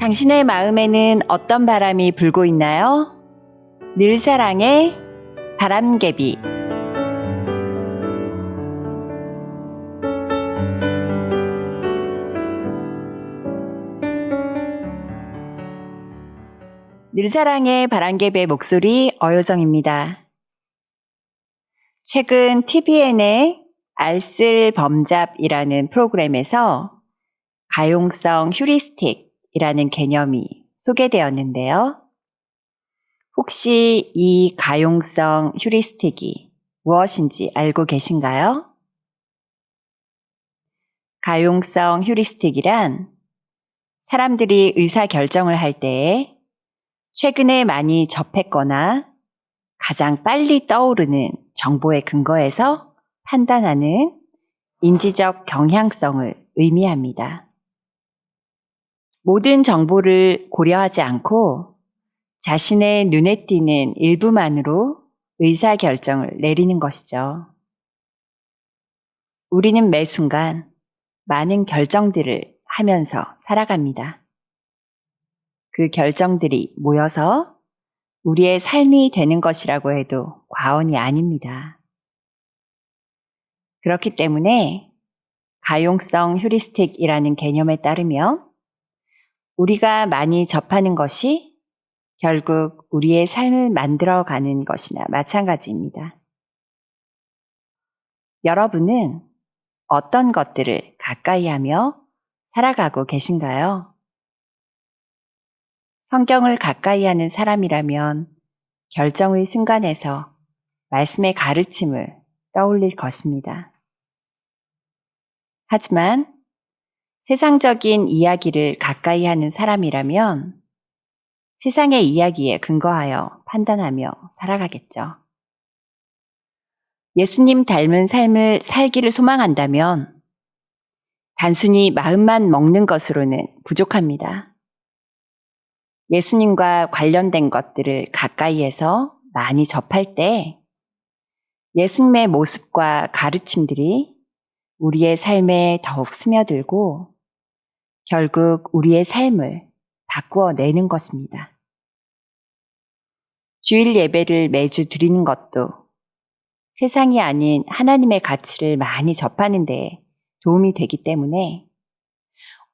당신의 마음에는 어떤 바람이 불고 있나요? 늘 사랑의 바람개비. 늘 사랑의 바람개비의 목소리 어효정입니다. 최근 TVN의 알쓸범잡이라는 프로그램에서 가용성 휴리스틱이라는 개념이 소개되었는데요. 혹시 이 가용성 휴리스틱이 무엇인지 알고 계신가요? 가용성 휴리스틱이란 사람들이 의사결정을 할 때에 최근에 많이 접했거나 가장 빨리 떠오르는 정보에 근거해서 판단하는 인지적 경향성을 의미합니다. 모든 정보를 고려하지 않고 자신의 눈에 띄는 일부만으로 의사결정을 내리는 것이죠. 우리는 매 순간 많은 결정들을 하면서 살아갑니다. 그 결정들이 모여서 우리의 삶이 되는 것이라고 해도 과언이 아닙니다. 그렇기 때문에 가용성 휴리스틱이라는 개념에 따르면 우리가 많이 접하는 것이 결국 우리의 삶을 만들어가는 것이나 마찬가지입니다. 여러분은 어떤 것들을 가까이 하며 살아가고 계신가요? 성경을 가까이 하는 사람이라면 결정의 순간에서 말씀의 가르침을 떠올릴 것입니다. 하지만 세상적인 이야기를 가까이 하는 사람이라면 세상의 이야기에 근거하여 판단하며 살아가겠죠. 예수님 닮은 삶을 살기를 소망한다면 단순히 마음만 먹는 것으로는 부족합니다. 예수님과 관련된 것들을 가까이에서 많이 접할 때 예수님의 모습과 가르침들이 우리의 삶에 더욱 스며들고 결국 우리의 삶을 바꾸어 내는 것입니다. 주일 예배를 매주 드리는 것도 세상이 아닌 하나님의 가치를 많이 접하는 데 도움이 되기 때문에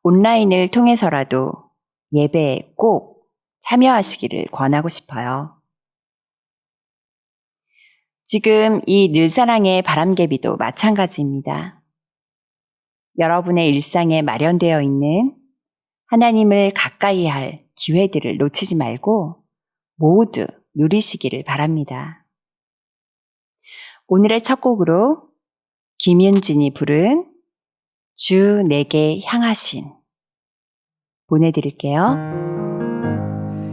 온라인을 통해서라도 예배에 꼭 참여하시기를 권하고 싶어요. 지금 이 늘사랑의 바람개비도 마찬가지입니다. 여러분의 일상에 마련되어 있는 하나님을 가까이 할 기회들을 놓치지 말고 모두 누리시기를 바랍니다. 오늘의 첫 곡으로 김윤진이 부른 주 내게 향하신 보내드릴게요.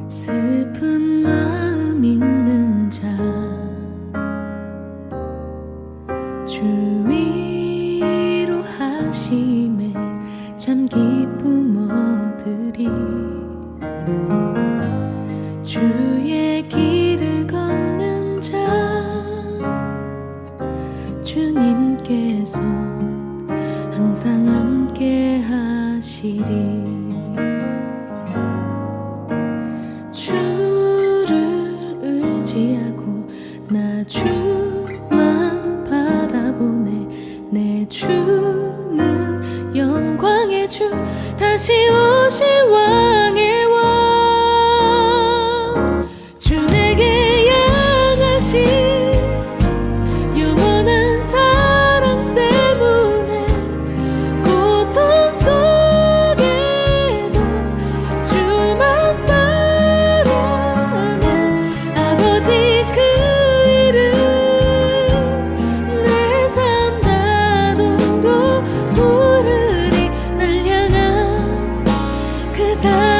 슬픈 마음 있는 자 주 위로 하심에 참 기쁨 얻으리 주의 길을 걷는 자 주님께서 항상 함께 하시리 주를 의지하고 나 주만 바라보네 내 주는 영광의 주 다시 오실 왕의 왕 주 내게 향하신 영원한 사랑 때문에 고통 속에도 주만 바라네 아버지 그 이름 내 삶 다도록 부르리 날 향한 그 사랑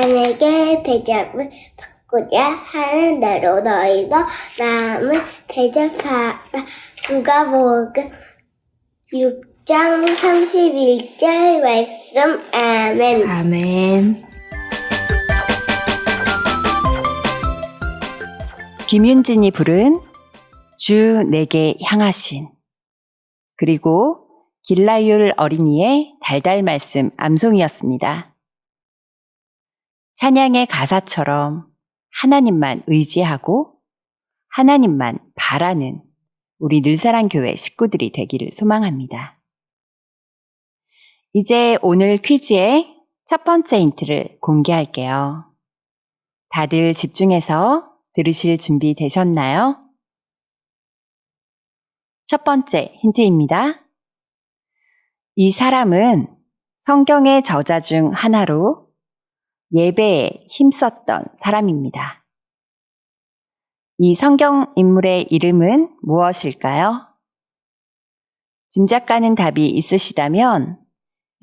만에게 대접을 받고자 하는 대로 너희도 남을 대접하라. 누가복음 6장 31절 말씀. 아멘. 아멘. 김윤진이 부른 주 내게 향하신, 그리고 길라율 어린이의 달달 말씀 암송이었습니다. 찬양의 가사처럼 하나님만 의지하고 하나님만 바라는 우리 늘사랑교회 식구들이 되기를 소망합니다. 이제 오늘 퀴즈의 첫 번째 힌트를 공개할게요. 다들 집중해서 들으실 준비 되셨나요? 첫 번째 힌트입니다. 이 사람은 성경의 저자 중 하나로 예배에 힘썼던 사람입니다. 이 성경 인물의 이름은 무엇일까요? 짐작 가는 답이 있으시다면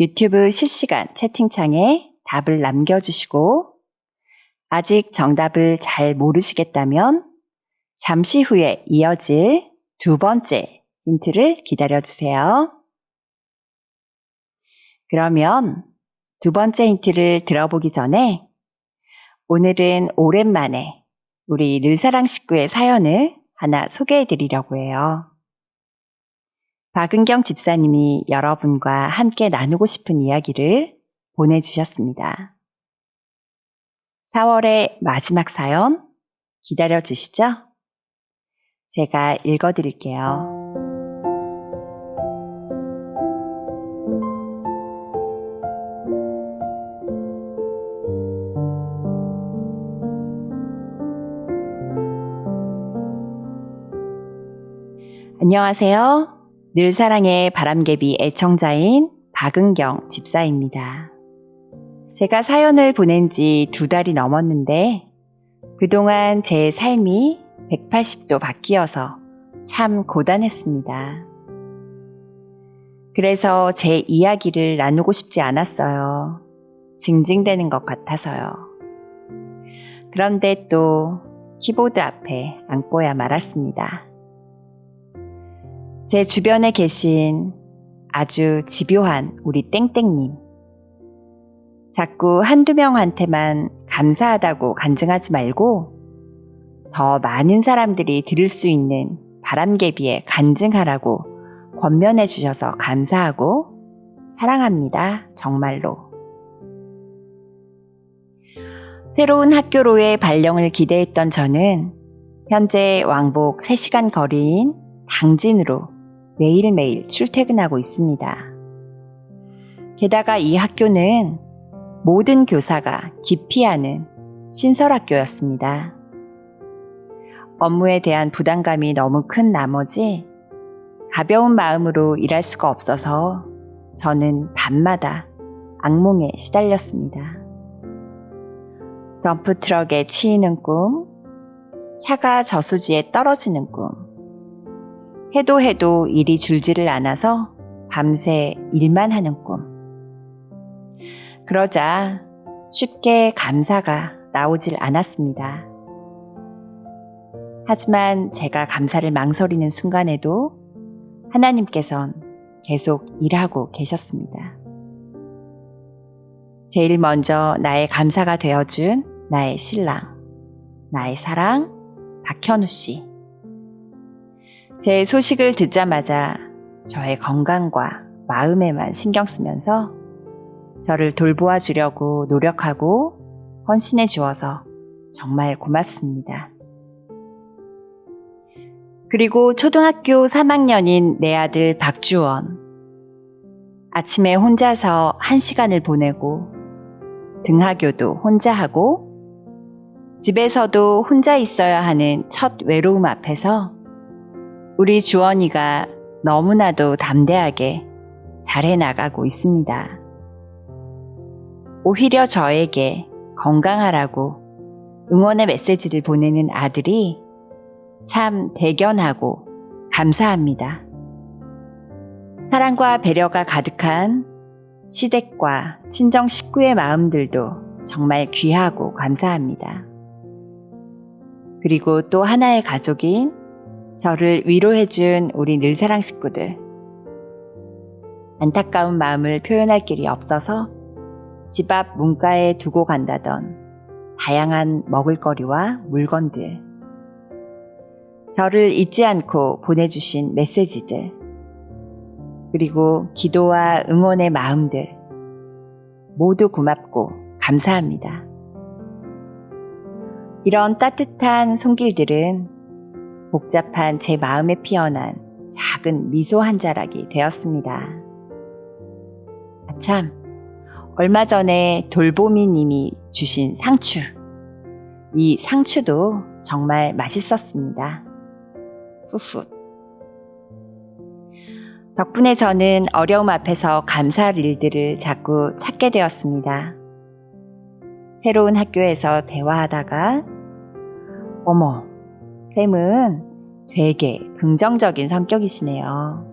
유튜브 실시간 채팅창에 답을 남겨주시고, 아직 정답을 잘 모르시겠다면 잠시 후에 이어질 두 번째 힌트를 기다려주세요. 그러면 두 번째 힌트를 들어보기 전에 오늘은 오랜만에 우리 늘사랑 식구의 사연을 하나 소개해 드리려고 해요. 박은경 집사님이 여러분과 함께 나누고 싶은 이야기를 보내주셨습니다. 4월의 마지막 사연 기다려 주시죠? 제가 읽어드릴게요. 안녕하세요. 늘사랑의 바람개비 애청자인 박은경 집사입니다. 제가 사연을 보낸 지 2달이 넘었는데 그동안 제 삶이 180도 바뀌어서 참 고단했습니다. 그래서 제 이야기를 나누고 싶지 않았어요. 징징대는 것 같아서요. 그런데 또 키보드 앞에 앉고야 말았습니다. 제 주변에 계신 아주 집요한 우리 땡땡님. 자꾸 한두 명한테만 감사하다고 간증하지 말고 더 많은 사람들이 들을 수 있는 바람개비에 간증하라고 권면해 주셔서 감사하고 사랑합니다. 정말로. 새로운 학교로의 발령을 기대했던 저는 현재 왕복 3시간 거리인 당진으로 매일매일 출퇴근하고 있습니다. 게다가 이 학교는 모든 교사가 기피하는 신설학교였습니다. 업무에 대한 부담감이 너무 큰 나머지 가벼운 마음으로 일할 수가 없어서 저는 밤마다 악몽에 시달렸습니다. 덤프트럭에 치이는 꿈, 차가 저수지에 떨어지는 꿈, 해도 일이 줄지를 않아서 밤새 일만 하는 꿈. 그러자 쉽게 감사가 나오질 않았습니다. 하지만 제가 감사를 망설이는 순간에도 하나님께선 계속 일하고 계셨습니다. 제일 먼저 나의 감사가 되어준 나의 신랑, 나의 사랑, 박현우 씨. 제 소식을 듣자마자 저의 건강과 마음에만 신경 쓰면서 저를 돌보아 주려고 노력하고 헌신해 주어서 정말 고맙습니다. 그리고 초등학교 3학년인 내 아들 박주원. 아침에 혼자서 1시간을 보내고 등하교도 혼자 하고 집에서도 혼자 있어야 하는 첫 외로움 앞에서 우리 주원이가 너무나도 담대하게 잘해 나가고 있습니다. 오히려 저에게 건강하라고 응원의 메시지를 보내는 아들이 참 대견하고 감사합니다. 사랑과 배려가 가득한 시댁과 친정 식구의 마음들도 정말 귀하고 감사합니다. 그리고 또 하나의 가족인 저를 위로해준 우리 늘사랑 식구들. 안타까운 마음을 표현할 길이 없어서 집 앞 문가에 두고 간다던 다양한 먹을거리와 물건들. 저를 잊지 않고 보내주신 메시지들. 그리고 기도와 응원의 마음들. 모두 고맙고 감사합니다. 이런 따뜻한 손길들은 복잡한 제 마음에 피어난 작은 미소 한 자락이 되었습니다. 참, 얼마 전에 돌보미 님이 주신 상추. 이 상추도 정말 맛있었습니다. 후후. 덕분에 저는 어려움 앞에서 감사할 일들을 자꾸 찾게 되었습니다. 새로운 학교에서 대화하다가 어머, 쌤은 되게 긍정적인 성격이시네요.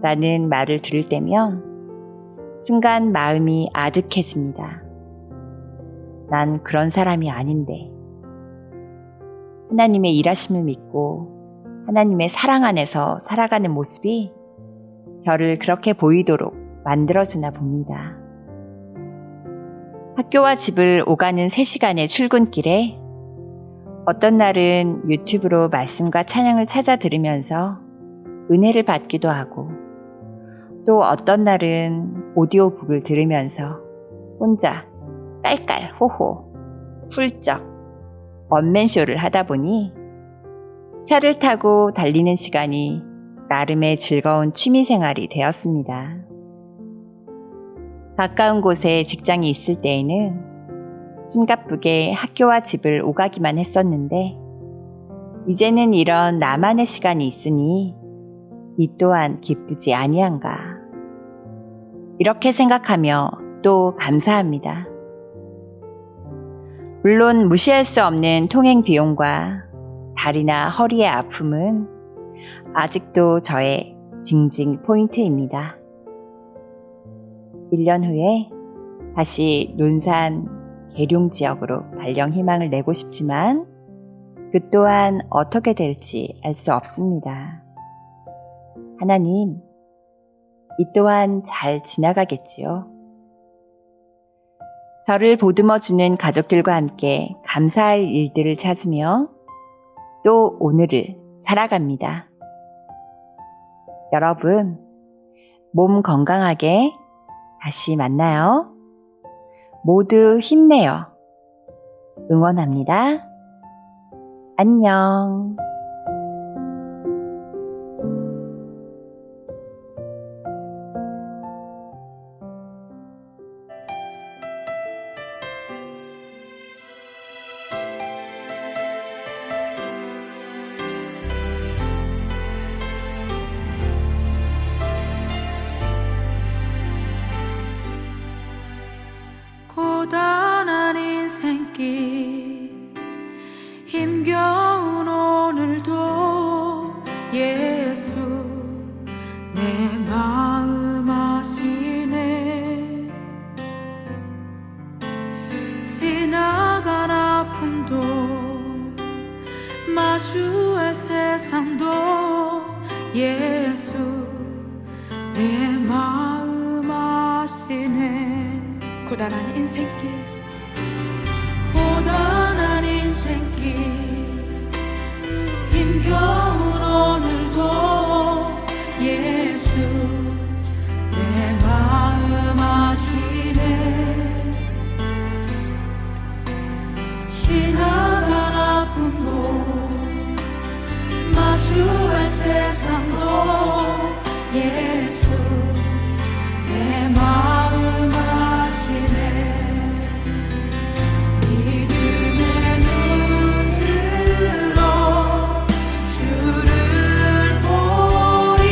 라는 말을 들을 때면 순간 마음이 아득해집니다. 난 그런 사람이 아닌데. 하나님의 일하심을 믿고 하나님의 사랑 안에서 살아가는 모습이 저를 그렇게 보이도록 만들어주나 봅니다. 학교와 집을 오가는 3시간의 출근길에 어떤 날은 유튜브로 말씀과 찬양을 찾아 들으면서 은혜를 받기도 하고 또 어떤 날은 오디오북을 들으면서 혼자 깔깔 호호 훌쩍 원맨쇼를 하다 보니 차를 타고 달리는 시간이 나름의 즐거운 취미생활이 되었습니다. 가까운 곳에 직장이 있을 때에는 숨가쁘게 학교와 집을 오가기만 했었는데 이제는 이런 나만의 시간이 있으니 이 또한 기쁘지 아니한가. 이렇게 생각하며 또 감사합니다. 물론 무시할 수 없는 통행 비용과 다리나 허리의 아픔은 아직도 저의 징징 포인트입니다. 1년 후에 다시 논산 계룡 지역으로 발령 희망을 내고 싶지만 그 또한 어떻게 될지 알 수 없습니다. 하나님, 이 또한 잘 지나가겠지요. 저를 보듬어주는 가족들과 함께 감사할 일들을 찾으며 또 오늘을 살아갑니다. 여러분, 몸 건강하게 다시 만나요. 모두 힘내요. 응원합니다. 안녕. 고단한 인생길 힘겨운 오늘도 예수 내 마음 아시네. 지나간 아픔도 마주할 세상도 예수 내 마음 아시네. 고단한 인생길 고단한 인생길 힘겨운 오늘도 예수 내 마음 아시네. 지나간 아픔도 마주할 세상도 예수 내 마음 아시네. 믿음의 눈 들어 주를 보리.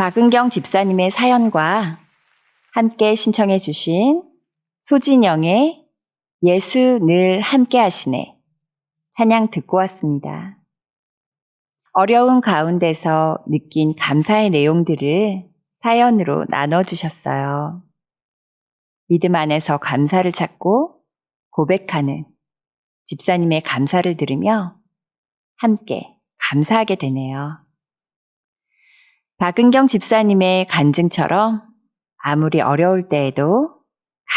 박은경 집사님의 사연과 함께 신청해 주신 소진영의 예수 늘 함께 하시네 찬양 듣고 왔습니다. 어려운 가운데서 느낀 감사의 내용들을 사연으로 나눠주셨어요. 믿음 안에서 감사를 찾고 고백하는 집사님의 감사를 들으며 함께 감사하게 되네요. 박은경 집사님의 간증처럼 아무리 어려울 때에도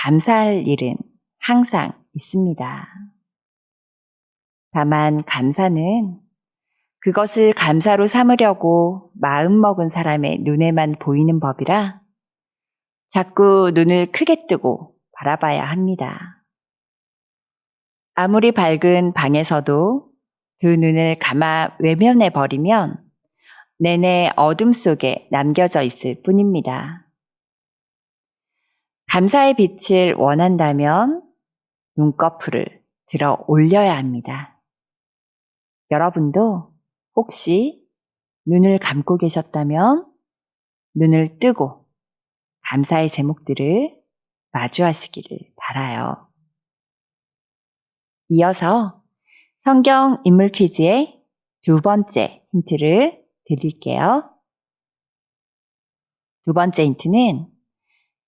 감사할 일은 항상 있습니다. 다만 감사는 그것을 감사로 삼으려고 마음먹은 사람의 눈에만 보이는 법이라 자꾸 눈을 크게 뜨고 바라봐야 합니다. 아무리 밝은 방에서도 두 눈을 감아 외면해 버리면 내내 어둠 속에 남겨져 있을 뿐입니다. 감사의 빛을 원한다면 눈꺼풀을 들어 올려야 합니다. 여러분도 혹시 눈을 감고 계셨다면 눈을 뜨고 감사의 제목들을 마주하시기를 바라요. 이어서 성경 인물 퀴즈의 두 번째 힌트를 드릴게요. 두 번째 힌트는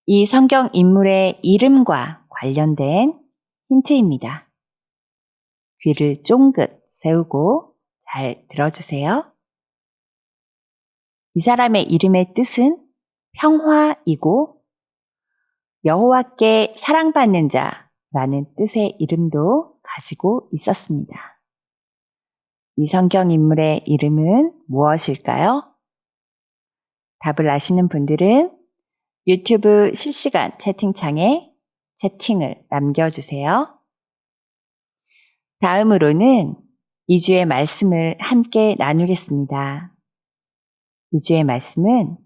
이 성경 인물의 이름과 관련된 힌트입니다. 귀를 쫑긋 세우고 잘 들어주세요. 이 사람의 이름의 뜻은 평화이고 여호와께 사랑받는 자라는 뜻의 이름도 가지고 있었습니다. 이 성경 인물의 이름은 무엇일까요? 답을 아시는 분들은 유튜브 실시간 채팅창에 채팅을 남겨주세요. 다음으로는 2주의 말씀을 함께 나누겠습니다. 2주의 말씀은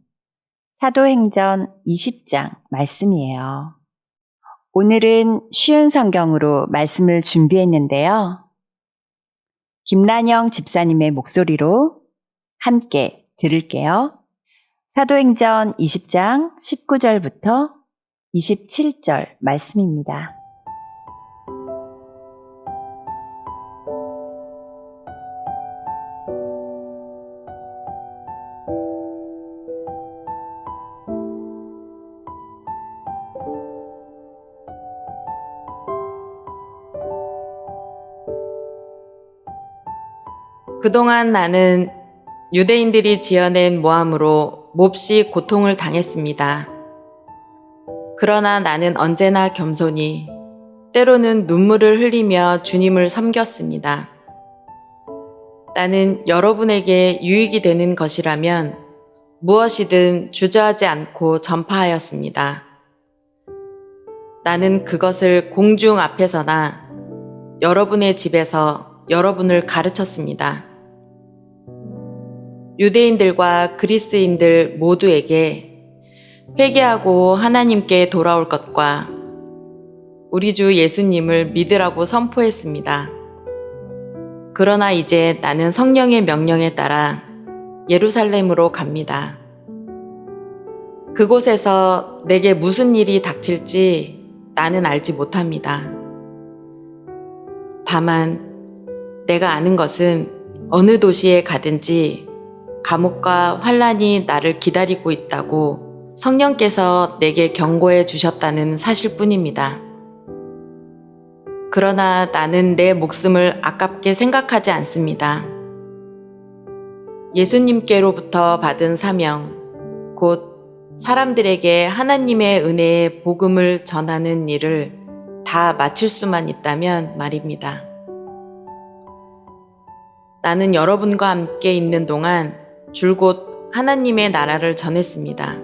사도행전 20장 말씀이에요. 오늘은 쉬운 성경으로 말씀을 준비했는데요. 김란영 집사님의 목소리로 함께 들을게요. 사도행전 20장 19절부터 27절 말씀입니다. 그동안 나는 유대인들이 지어낸 모함으로 몹시 고통을 당했습니다. 그러나 나는 언제나 겸손히 때로는 눈물을 흘리며 주님을 섬겼습니다. 나는 여러분에게 유익이 되는 것이라면 무엇이든 주저하지 않고 전파하였습니다. 나는 그것을 공중 앞에서나 여러분의 집에서 여러분을 가르쳤습니다. 유대인들과 그리스인들 모두에게 회개하고 하나님께 돌아올 것과 우리 주 예수님을 믿으라고 선포했습니다. 그러나 이제 나는 성령의 명령에 따라 예루살렘으로 갑니다. 그곳에서 내게 무슨 일이 닥칠지 나는 알지 못합니다. 다만 내가 아는 것은 어느 도시에 가든지 감옥과 환난이 나를 기다리고 있다고 성령께서 내게 경고해 주셨다는 사실뿐입니다. 그러나 나는 내 목숨을 아깝게 생각하지 않습니다. 예수님께로부터 받은 사명, 곧 사람들에게 하나님의 은혜의 복음을 전하는 일을 다 마칠 수만 있다면 말입니다. 나는 여러분과 함께 있는 동안 줄곧 하나님의 나라를 전했습니다.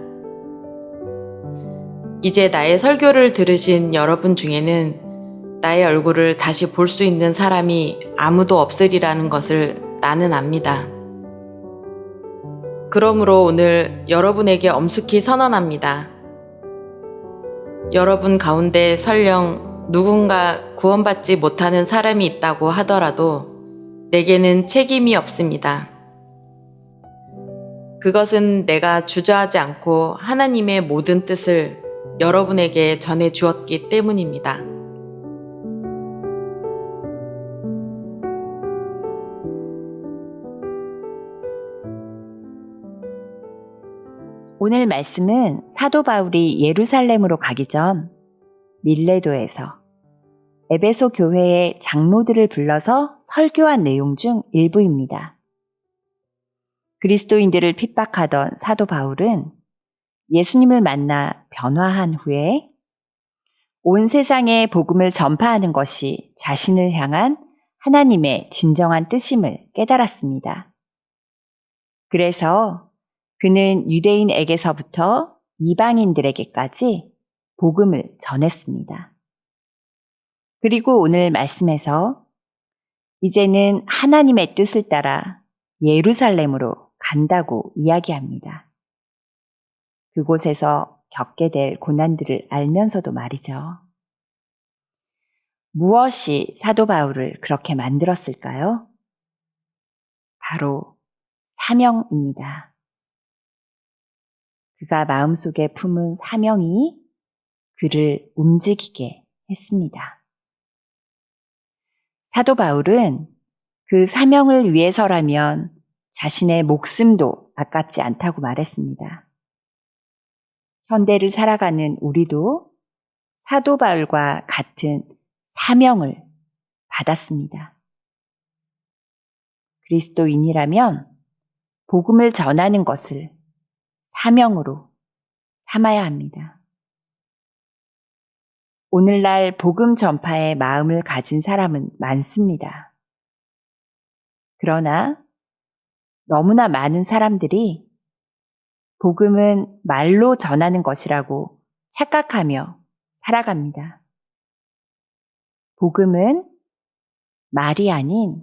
이제 나의 설교를 들으신 여러분 중에는 나의 얼굴을 다시 볼 수 있는 사람이 아무도 없으리라는 것을 나는 압니다. 그러므로 오늘 여러분에게 엄숙히 선언합니다. 여러분 가운데 설령 누군가 구원받지 못하는 사람이 있다고 하더라도 내게는 책임이 없습니다. 그것은 내가 주저하지 않고 하나님의 모든 뜻을 여러분에게 전해 주었기 때문입니다. 오늘 말씀은 사도 바울이 예루살렘으로 가기 전 밀레도에서 에베소 교회의 장로들을 불러서 설교한 내용 중 일부입니다. 그리스도인들을 핍박하던 사도 바울은 예수님을 만나 변화한 후에 온 세상에 복음을 전파하는 것이 자신을 향한 하나님의 진정한 뜻임을 깨달았습니다. 그래서 그는 유대인에게서부터 이방인들에게까지 복음을 전했습니다. 그리고 오늘 말씀에서 이제는 하나님의 뜻을 따라 예루살렘으로 간다고 이야기합니다. 그곳에서 겪게 될 고난들을 알면서도 말이죠. 무엇이 사도 바울을 그렇게 만들었을까요? 바로 사명입니다. 그가 마음속에 품은 사명이 그를 움직이게 했습니다. 사도 바울은 그 사명을 위해서라면 자신의 목숨도 아깝지 않다고 말했습니다. 현대를 살아가는 우리도 사도 바울과 같은 사명을 받았습니다. 그리스도인이라면 복음을 전하는 것을 사명으로 삼아야 합니다. 오늘날 복음 전파에 마음을 가진 사람은 많습니다. 그러나 너무나 많은 사람들이 복음은 말로 전하는 것이라고 착각하며 살아갑니다. 복음은 말이 아닌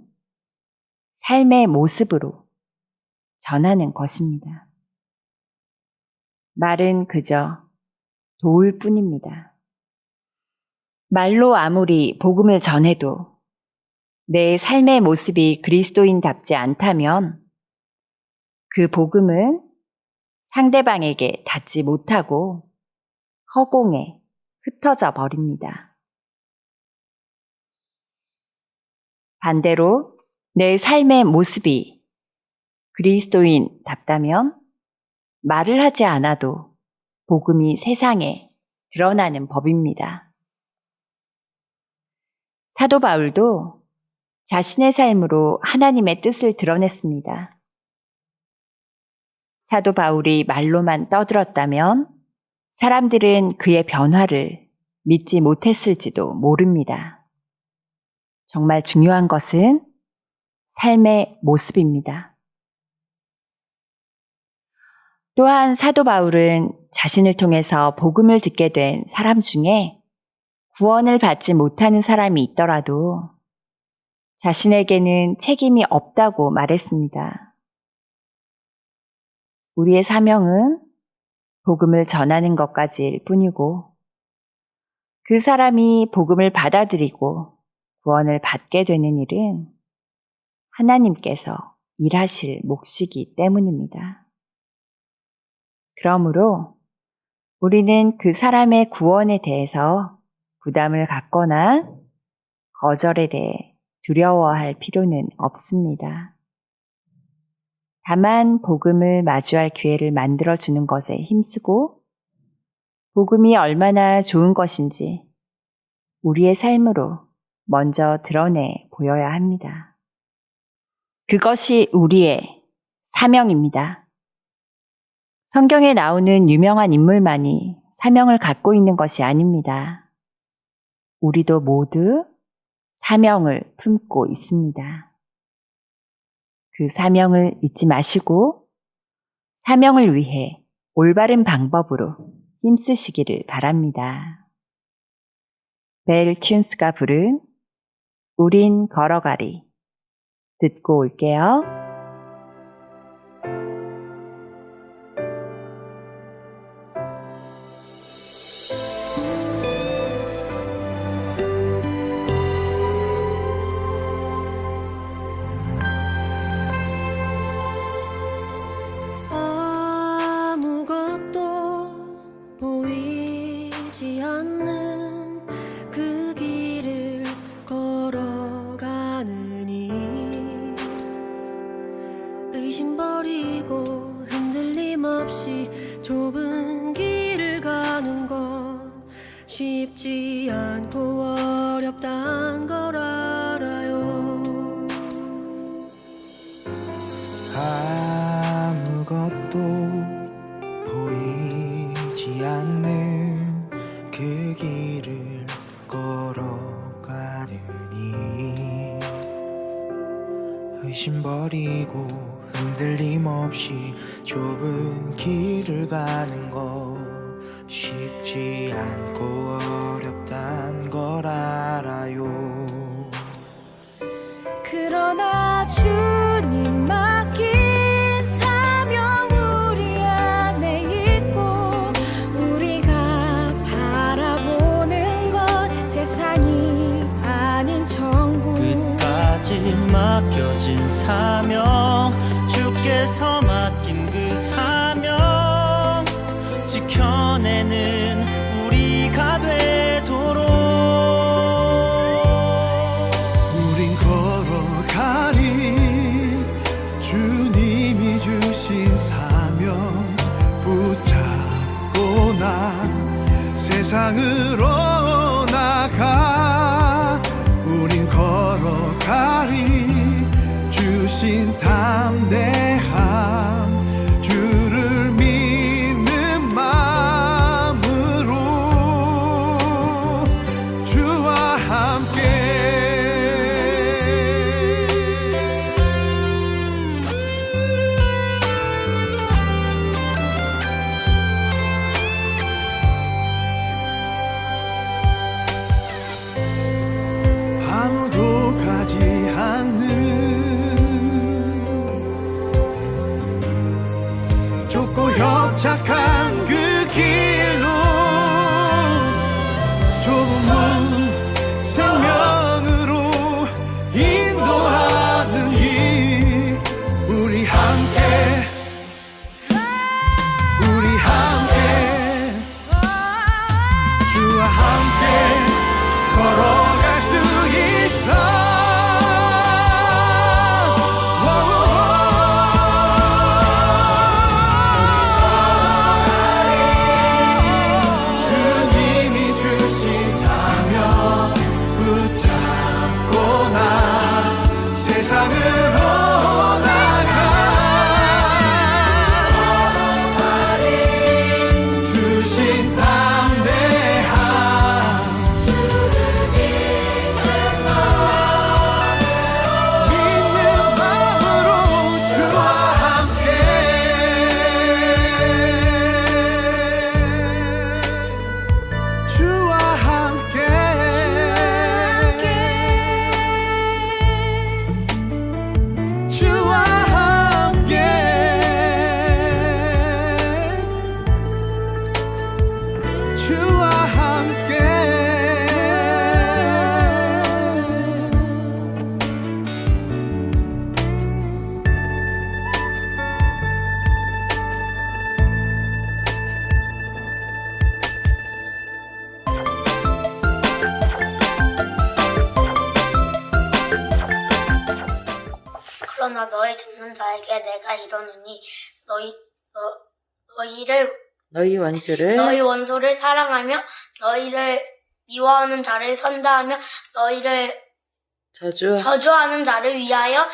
삶의 모습으로 전하는 것입니다. 말은 그저 도울 뿐입니다. 말로 아무리 복음을 전해도 내 삶의 모습이 그리스도인답지 않다면 그 복음은 상대방에게 닿지 못하고 허공에 흩어져 버립니다. 반대로 내 삶의 모습이 그리스도인답다면 말을 하지 않아도 복음이 세상에 드러나는 법입니다. 사도 바울도 자신의 삶으로 하나님의 뜻을 드러냈습니다. 사도 바울이 말로만 떠들었다면 사람들은 그의 변화를 믿지 못했을지도 모릅니다. 정말 중요한 것은 삶의 모습입니다. 또한 사도 바울은 자신을 통해서 복음을 듣게 된 사람 중에 구원을 받지 못하는 사람이 있더라도 자신에게는 책임이 없다고 말했습니다. 우리의 사명은 복음을 전하는 것까지일 뿐이고 그 사람이 복음을 받아들이고 구원을 받게 되는 일은 하나님께서 일하실 몫이기 때문입니다. 그러므로 우리는 그 사람의 구원에 대해서 부담을 갖거나 거절에 대해 두려워할 필요는 없습니다. 다만 복음을 마주할 기회를 만들어주는 것에 힘쓰고 복음이 얼마나 좋은 것인지 우리의 삶으로 먼저 드러내 보여야 합니다. 그것이 우리의 사명입니다. 성경에 나오는 유명한 인물만이 사명을 갖고 있는 것이 아닙니다. 우리도 모두 사명을 품고 있습니다. 그 사명을 잊지 마시고 사명을 위해 올바른 방법으로 힘쓰시기를 바랍니다. 벨 튠스가 부른 우린 걸어가리 듣고 올게요. 보이지 않는 그 길을 걸어가느니 의심 버리고 흔들림 없이 좁은 길을 가는 건 쉽지 않고 어렵단 걸 알아요. 아무것도 보이지 않는 그 길을 걸어가느니 의심 버리고 흔들림 없이 좁은 길을 가는 거 쉽지 않고 어렵단 걸 알아요. 그러나 주님 맡긴 사명 우리 안에 있고 우리가 바라보는 건 세상이 아닌 천국. 끝까지 맡겨진 사명, 주께서 맡긴 그 사명 지켜내는 우리가 되도록 우린 걸어가니 주님이 주신 사명 붙잡고 나 세상으로 나가. 우린 걸어가니 주신 담대함 주를 믿는 마음으로 주와 함께. 아무도 가지 않는 좁고 협착한 그 길로 좁은 문 생명으로 인도하는 길. 우리 함께 주와 함께 걸어갈 수 있어. 주님이 주신 사명 붙잡고 나 세상으로 나가. 주신 담대함 믿는 마음으로 주와 함께. 주와 함께. 주와 함께. 주와 함께. 그러나 너희 듣는 자에게 내가 이러느니 너희를 너희 원수를 너희 원수를 사랑하며 너희를 미워하는 자를 선다하며 너희를 저주하는 자를 위하여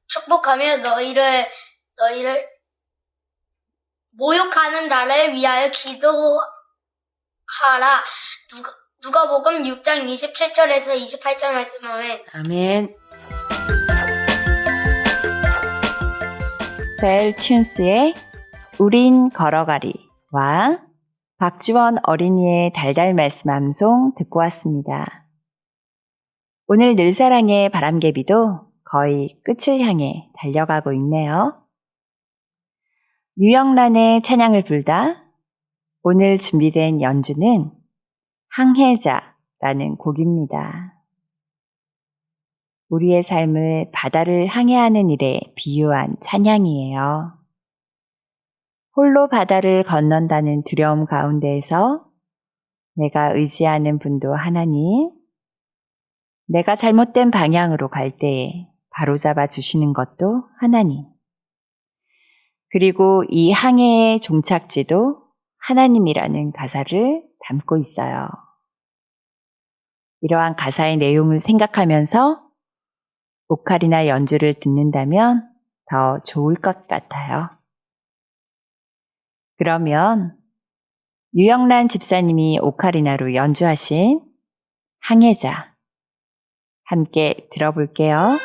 축복하며 너희를 모욕하는 자를 위하여 기도하라. 누가복음 6장 27절에서 28절 말씀하면 아멘. 벨튠스의 우린 걸어가리와 박지원 어린이의 달달 말씀 암송 듣고 왔습니다. 오늘 늘사랑의 바람개비도 거의 끝을 향해 달려가고 있네요. 유영란의 찬양을 불다 오늘 준비된 연주는 항해자라는 곡입니다. 우리의 삶을 바다를 항해하는 일에 비유한 찬양이에요. 홀로 바다를 건넌다는 두려움 가운데에서 내가 의지하는 분도 하나님, 내가 잘못된 방향으로 갈 때에 바로잡아 주시는 것도 하나님, 그리고 이 항해의 종착지도 하나님이라는 가사를 담고 있어요. 이러한 가사의 내용을 생각하면서 오카리나 연주를 듣는다면 더 좋을 것 같아요. 그러면 유영란 집사님이 오카리나로 연주하신 항해자 함께 들어볼게요.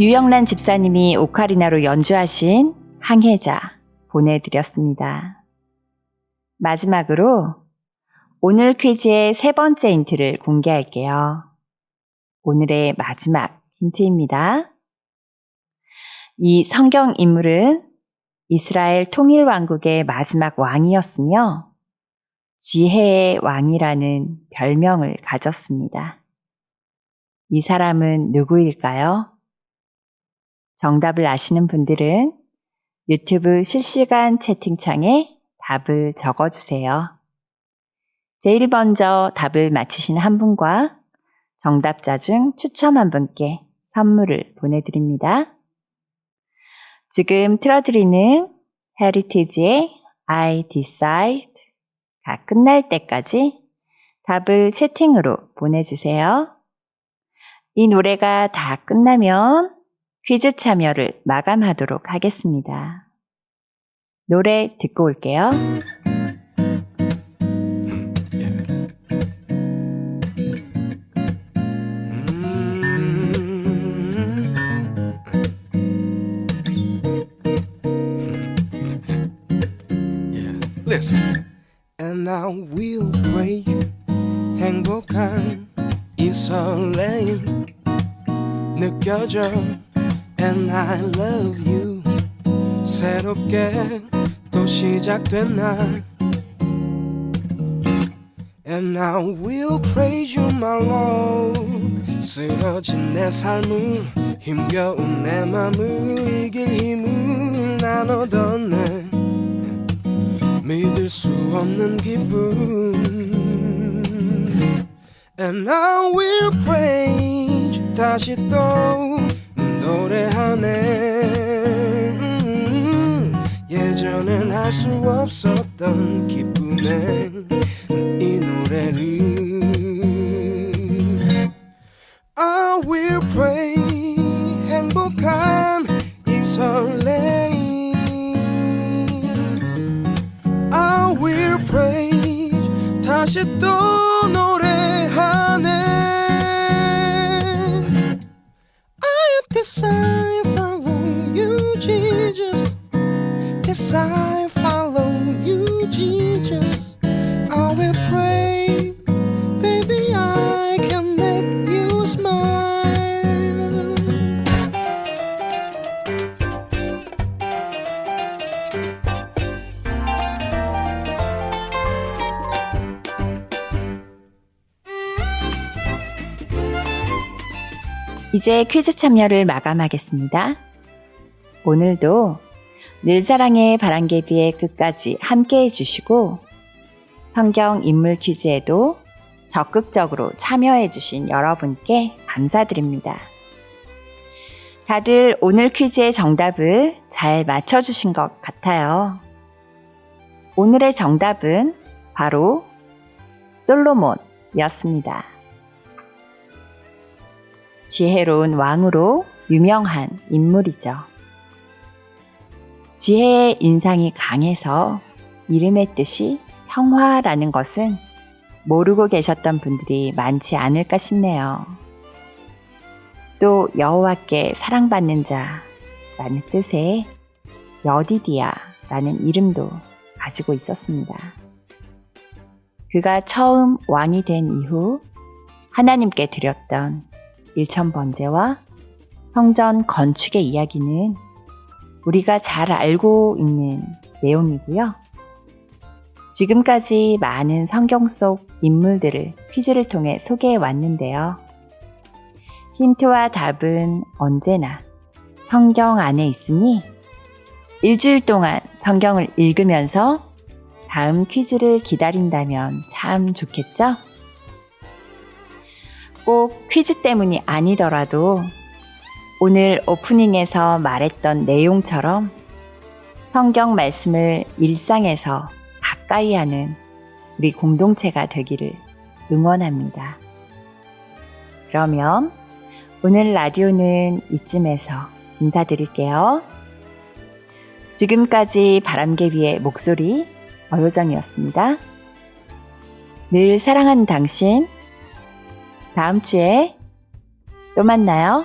유영란 집사님이 오카리나로 연주하신 항해자 보내드렸습니다. 마지막으로 오늘 퀴즈의 세 번째 힌트를 공개할게요. 오늘의 마지막 힌트입니다. 이 성경 인물은 이스라엘 통일왕국의 마지막 왕이었으며 지혜의 왕이라는 별명을 가졌습니다. 이 사람은 누구일까요? 정답을 아시는 분들은 유튜브 실시간 채팅창에 답을 적어주세요. 제일 먼저 답을 맞히신 한 분과 정답자 중 추첨 한 분께 선물을 보내드립니다. 지금 틀어드리는 헤리티지의 I Decide가 끝날 때까지 답을 채팅으로 보내주세요. 이 노래가 다 끝나면 퀴즈 참여를 마감하도록 하겠습니다. 노래 듣고 올게요. Listen. And I will pray you 행복한 이 설레임 느껴져 And I love you 새롭게 또 시작된 날 And I will praise you my Lord 쓰러진 내 삶을 힘겨운 내 맘을 이길 힘을 나눠던 내 믿을 수 없는 기분 And I will praise 다시 또 노래하네 예전엔 할 수 없었던 기쁨에 이 노래를 I will pray 행복한 이 설레임 I will praise 다시 또 노래하네 I decide follow you Jesus Yes I follow you Jesus I will pray baby I can make you smile 이제 퀴즈 참여를 마감하겠습니다. 오늘도 늘사랑의 바람개비의 끝까지 함께 해주시고 성경 인물 퀴즈에도 적극적으로 참여해주신 여러분께 감사드립니다. 다들 오늘 퀴즈의 정답을 잘 맞춰주신 것 같아요. 오늘의 정답은 바로 솔로몬이었습니다. 지혜로운 왕으로 유명한 인물이죠. 지혜의 인상이 강해서 이름의 뜻이 평화라는 것은 모르고 계셨던 분들이 많지 않을까 싶네요. 또 여호와께 사랑받는 자라는 뜻의 여디디야라는 이름도 가지고 있었습니다. 그가 처음 왕이 된 이후 하나님께 드렸던 일천번제와 성전 건축의 이야기는 우리가 잘 알고 있는 내용이고요. 지금까지 많은 성경 속 인물들을 퀴즈를 통해 소개해 왔는데요. 힌트와 답은 언제나 성경 안에 있으니 일주일 동안 성경을 읽으면서 다음 퀴즈를 기다린다면 참 좋겠죠? 꼭 퀴즈 때문이 아니더라도 오늘 오프닝에서 말했던 내용처럼 성경 말씀을 일상에서 가까이 하는 우리 공동체가 되기를 응원합니다. 그러면 오늘 라디오는 이쯤에서 인사드릴게요. 지금까지 바람개비의 목소리 어효정이었습니다. 늘 사랑하는 당신, 다음 주에 또 만나요.